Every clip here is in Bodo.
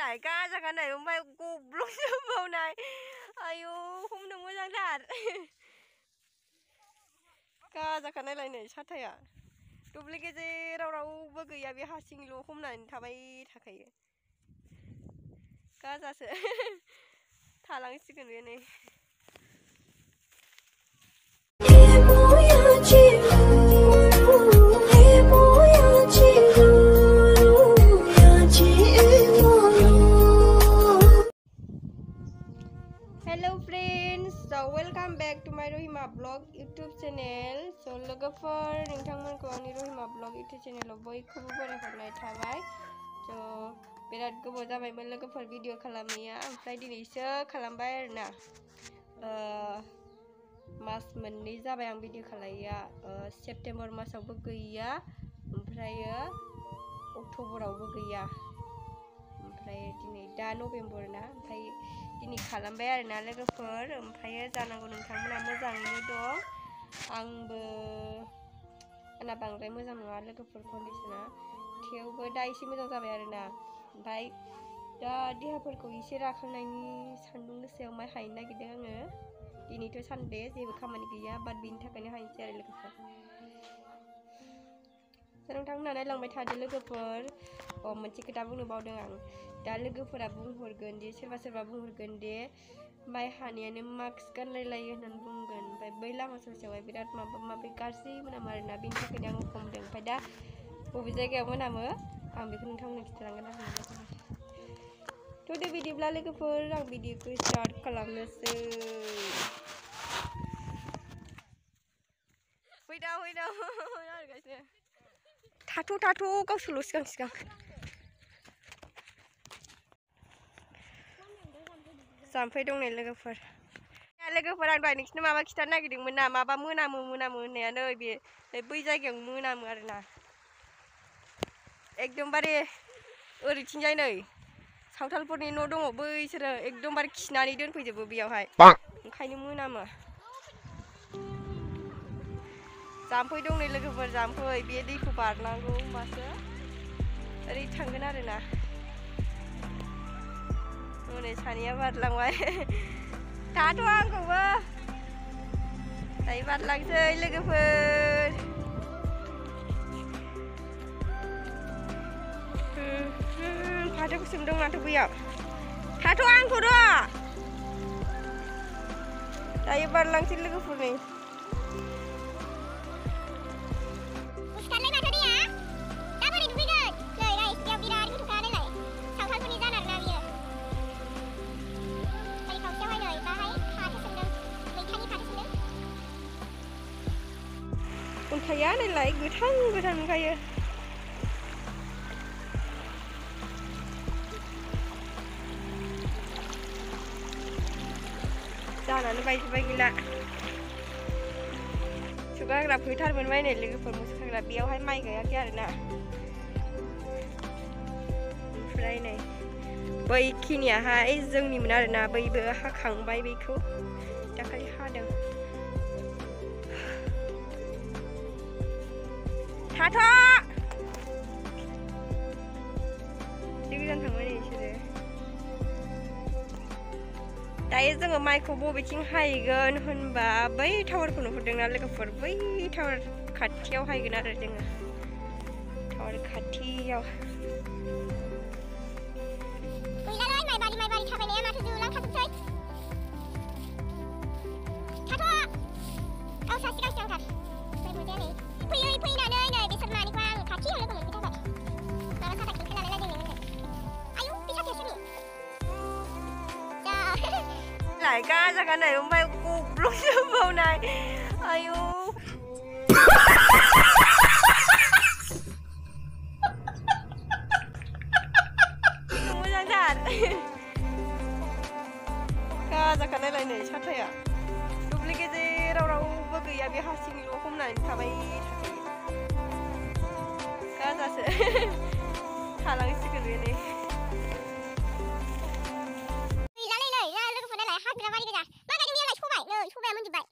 lại ca ra cái này không phải cụp lúc vào này. Ayu không được mới giang đạt. Ca ra cái này lại này sát thay à? Duplicate rau rau bơ cái ya bị hạ sinh lúa không này thà bay thà cái. Ca ra sẽ thà lắng xí cái này. Hello friends, so welcome back to my Rohima Vlog YouTube channel. So logofor nोंथांमोनखौ आंनि Rohima Vlog YouTube channel आव बयखौबो बरायहरनाय थाबाय. So बिराद गोबाव जाबायमोन लोगोफोर भिडिअ खालामनाया ओमफ्राय दिनैसो खालामबाय आरोना. मास मोननै जाबाय आं भिडिअ खालामनाया. सेप्टेम्बर मासावबो गैया ओमफ्रायो अक्ट'बरावबो गैया. ओमफ्राय दिनै दा नभेम्बर ना ओमफ्राय दिनै खालामबाय आरोना लोगोफोर. ओमफ्राय जानांगौ नोंथांमोना मोजाङैनो दं. आंबो आंना बांद्राय मोजां नङा लोगोफोर कन्डिशना, थेवबो दा एसे मोजां जाबाय आरोना. ओमफ्राय दा देहाफोरखौ एसे राखांनायनि सान्दुं गोसायाव माइ हायनो नागिरदों आङो. दिनैथ' सानडे जेबो खामानि गैया, बाट बिनि थाखायनो हायनोसै आरो लोगोफोर. नोंथांमोना नायलांबाय थादो लोगोफोर. मोनसे खोथा बुंनो बावदों आं. दा लोगोफोरा बुंहरगोन दि सोरबा बुंहरगोन दि माइ हानायानो मास्क गानलायलायो होननानै बुंगोन. ओमफ्राय बै लामा ससेयावहाय बिराद माबा माबि गाज्रि मोनामो आरोना. बेनि थाखायनो आङो हमदों. ओमफ्राय दा बबे जायगायाव मोनामो आं बेखौ नोंथांमोननो खिन्थालांगोन आरो लोगोफोर. थ' दे बिदिब्ला लोगोफोर आं भिडिअखौ स्टार्ट खालामनोसै. थाथ' गावसोरल' सिगां जाम्फै दं नै लोगोफोर. लोगोफोर आं दहाय नोंसिनो माबा खिथानो नागिरदोंमोन ना, माबा मोनामो होननाया नै बै जायगायाव मोनामो आरोना. एकदमबारे ओरैथिंजाय नै सावथालफोरनि न' दङ, बैसोरो एकदमबारे खिनानै दोनफैजोबो बेयावहाय, ओंखायनो मोनामो. जाम्फै दं नै लोगोफोर, जाम्फै. बे दैखौ बारनांगौ होमबासो ओरै थांगोन आरोना. हनै सानैया बारलांबाय. थाथ' आंखौबो दायो बारलांसै लोगोफोर. फाथोखौ सोमदों माथो बैयाव. थाथ' आंखौ र', दायो बारलांसै लोगोफोर. नै अन्थाइया नायलाय गोथां नुखायो. जानानै बायजोब्बाय गैला. मोसौ खाग्रा फोथार मोनबाय नै लोगोफोर. मोसौ खाग्रा बेयावहाय माइ गायाखै आरोना. ओमफ्राय नै बैखिनियाहाय जोंनिमोन आरोना. बैबो हाखांबाय, बैखौ दाखालि हादों. थाथ' जि गोजान थांबाय नै बिसोरो. दायो जोङो माइखौ बबेथिं हाहैगोन होनबा बै टावारखौ नुहुरदोंना लोगोफोर, बै टावार खाथियाव हाहैगोन आरो जोङो. टावार खाथियाव. lại ca ra cái này không phải cụp lúc vào này. Ayu không có giang đạt. Ca ra cái này lại này sát thay à? Duplicate rau rau bơ cái ya bị hạ sinh lúa không này thà bay thà cái. Ca ra sẽ thà lắng xí cái này. 소바야 뭔지 말.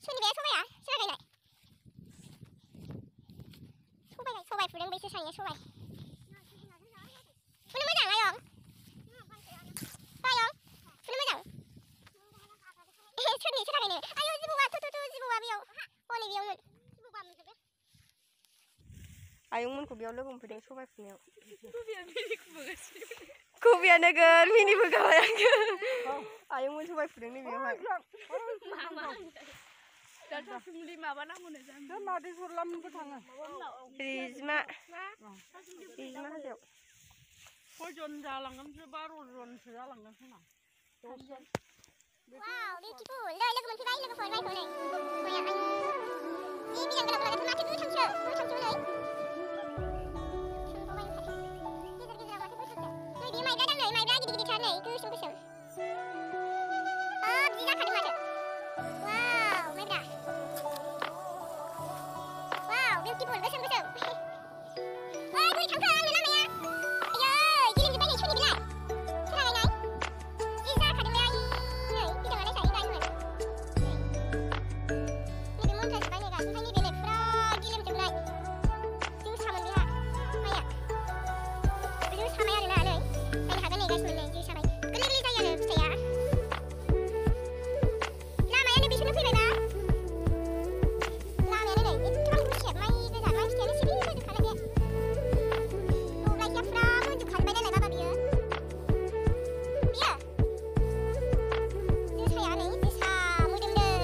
손이 왜 소바야? 싫어가네. 소바야 부릉 베이스 상이야 소바. 오늘 뭐지 않아요? आयंमोनखौ बेयाव लोगो मोनफैदों सबाइ फुनायाव खुबिया नोगोर मिनिबो गाबाय आङो आयंमोन सबाइ फुदों नैबेयावहाय रिजमा हाजोआव खयजन जालांगोनसो 12 जनसो जालांगोन खोमा 10 जन वाव बिउटिफुल नै लोगो मोनफैबाय लोगोफोर माइखौ नै माइया जि बिलां गोलाव गोलाव माथो गोथांसो नै बे माइब्रा दां नै माइब्रा गिदिर गिदिरथार नै गोसोम गोसोम बिदि जाखादों माथो वाव माइब्रा वाव बिउटिफुल गोसोम गोसोम ओइ बोरै थांखो आंनो लामाया आयै गिलिमजोब्बाय नै सोरनि बिलाय सोरालायनाय जि जाखादोंलै आयै नै बिदाङा नायसाय गायमोन नैबे मोनखाजोब्बाय नै गासैखाय नैबे नै फुरा गिलिमजोबनाय जोसामोन बेहा माइया जोसा माइ आरोना नै नायनो हागोन नै गायमोन नै जोसा माइ गोरलै गोरलै जायो आरो फिथाइया लामायानो बिसोरनो फैबायबा लामायानो नै एथ'बां गुसेब माइ गोजा माइ फिथाइयानो सिरि होजोबखानाय बे दब्लायसेया फुरा मोनजोबखाजोब्बाय नालाय बाबा बियो जोसाया नै जोसा मोदोमदों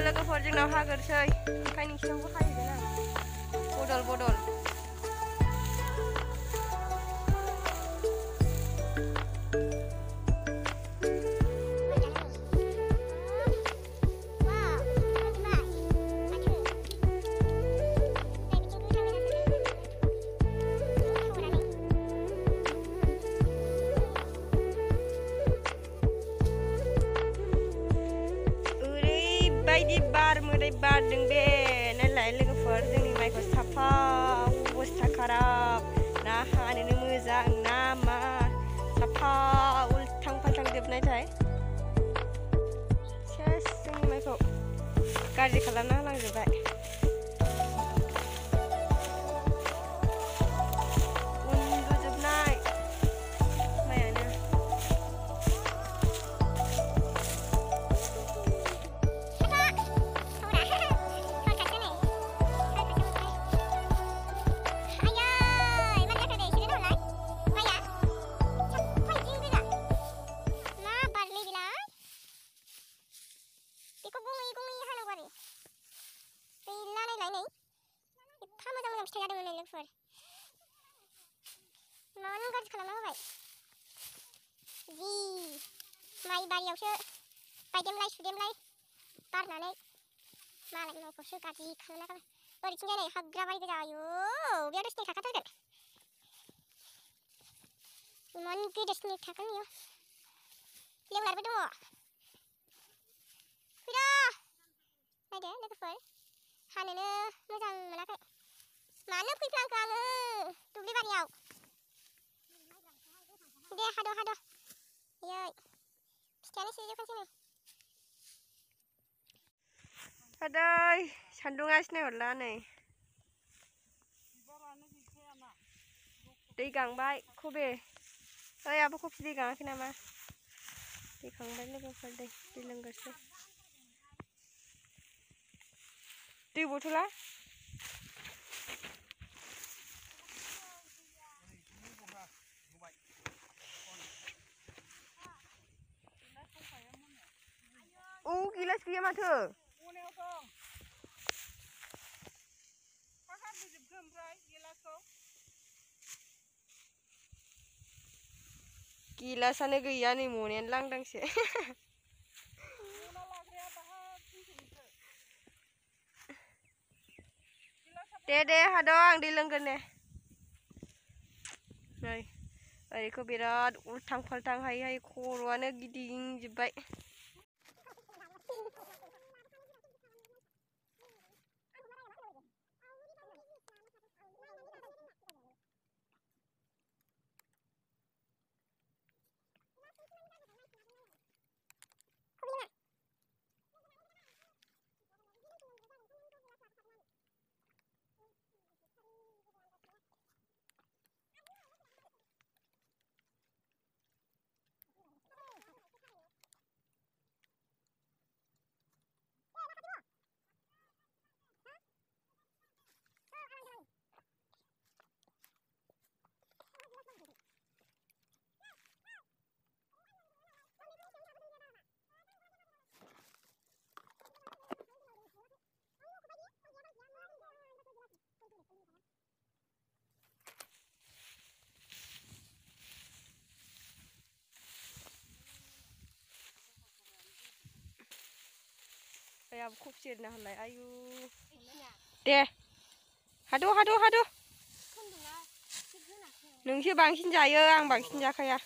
लोगोफोर जोंनाव हागोरसै ओमफ्राय नोंसिनावबो हाहैगोन आं बदल बदल बायदि बार मोदै बारदों बे नालाय लोगोफोर जोंनि माइखौ साफा अबस्था खाराब ना हानोनो मोजां ना मा साफा उल्थां फाल्थां जोबनायथाय सेस जोंनि माइखौ गाज्रि खालामना होलांजोबबाय उन्दुजोबनाय माइयानो फिथाइ जादोंमोन नै लोगोफोर मानो गाज्रि खालामना होबाय जि माइ बारियावसो बायदेमलाय सुदेमलाय बारनानै मालायनि माइखौसो गाज्रि खालामना गालांबाय ओरैथिंजाय नै हाग्राबारि गोजा आयौ बेयाव स्नेक थाखाथारगोन इमान गिदिर स्नेक थागोन बेयाव लेवारबो दङ फैद' नायदो लोगोफोर हानोनो मोजां मोनाखै मानो फैफ्लांखो आङो दुब्लि बारियाव दे हाद' आयै फिथाइयानो सिरिजोबखासै नै आदै सान्दुङा सिनायहरला नै दै गांबाय खबे ओइ आब' कफि दै गाङाखै नामा दै गांबाय लोगोफोर दै लोंगोरसै दै बथला गिलास गैया माथो गिलासानो गैया नै मनायानो लांदांसो दे हादो आं दै लोंगोन दे नै ओरैखौ बिराद उल्थां फाल्थां हाय खर'आनो गिदिंजोब्बाय अब खुब सेरना होलाय आयु दे हादो नोंसो बांसिन जायो आं बांसिन जाखाया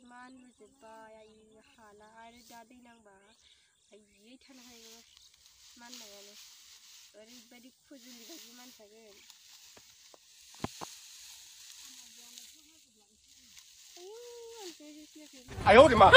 मानलुजोब्बाय आयु हाला आरो दा दै नांबा आयै थानो हायो माननायानो ओरैबायदि खुजुलि बायदि मानखागोन आयौ आयौ मा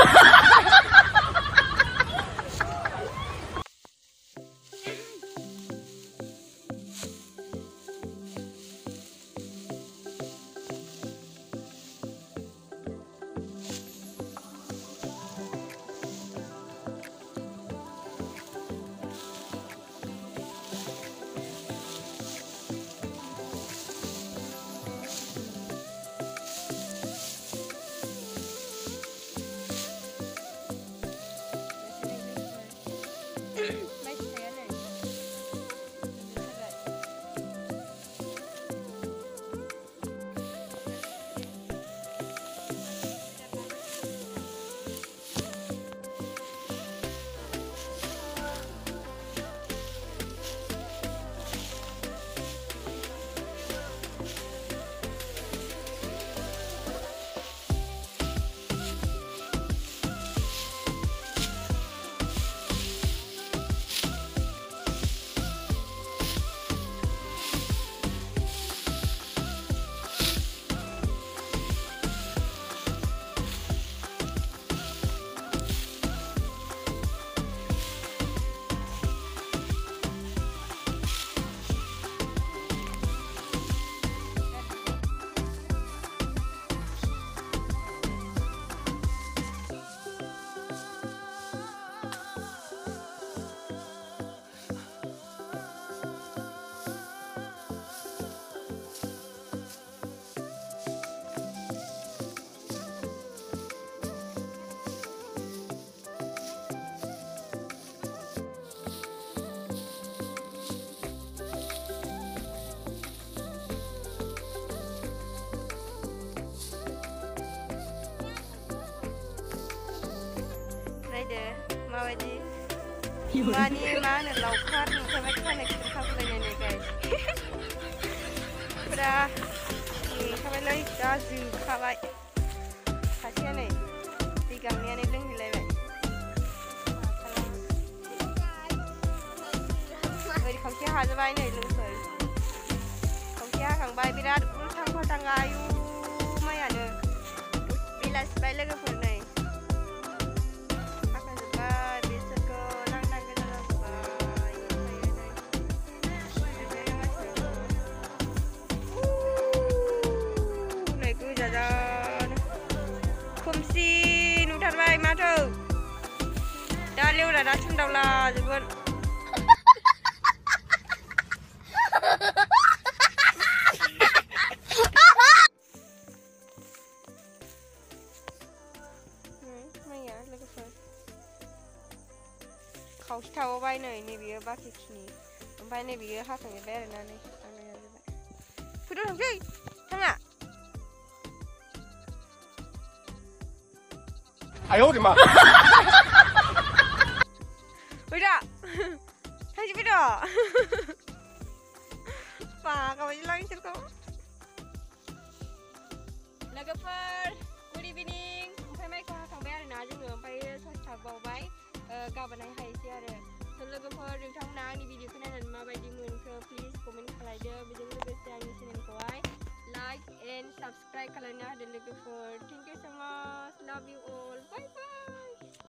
माबायदि मानि मा होनो लावखार नुखाबाय खानाय खागुलायनानै गाइस फुरा मेंखाबायलै दा जोखाबाय सासेया नै दै गांनायानो लोंहैलायबाय ओरै खावसे हाजोबाय नै लोगोफोर खावसे हाखांबाय बिराद उल्थां फाल्थां आयु माइयानो बेलासिबाय लोगोफोर नै हाखांजोब्बाय बेसरखौ लांदां गोजा जाजोब्बाय नै गोजाजानो खोमसि नुथारबाय माथो दा लेवरा दा सुन्दावला जोबोद खावसे थाबावबाय नै नैबेयो बाखिखिनि ओमफ्राय नैबेयो हाखांजोब्बाय आरोना नै आंना जाजोब्बाय फुदुं थांसै थाङा आय' मा फैदा थांजोब्बाय दा बागाबायदि लांसोरखौ लोगोफोर गुड इभिनिं ओमफ्राय माइखौ हाखांबाय आरोना जोङो ओमफ्राय ससे थाबावबाय गाबोनहाय हायसै आरो लोगोफोर नोंथांमोना आंनि भिडिअखौ नायनानै माबायदि मोनखो प्लिज कमेन्ट खालायदो बेजों लोगोसे आंनि चेनेलखौहाय लाइक एन्ड साबस्क्राइब खालामना होदो लोगोफोर थेंक इउ सो माच लाभ इउ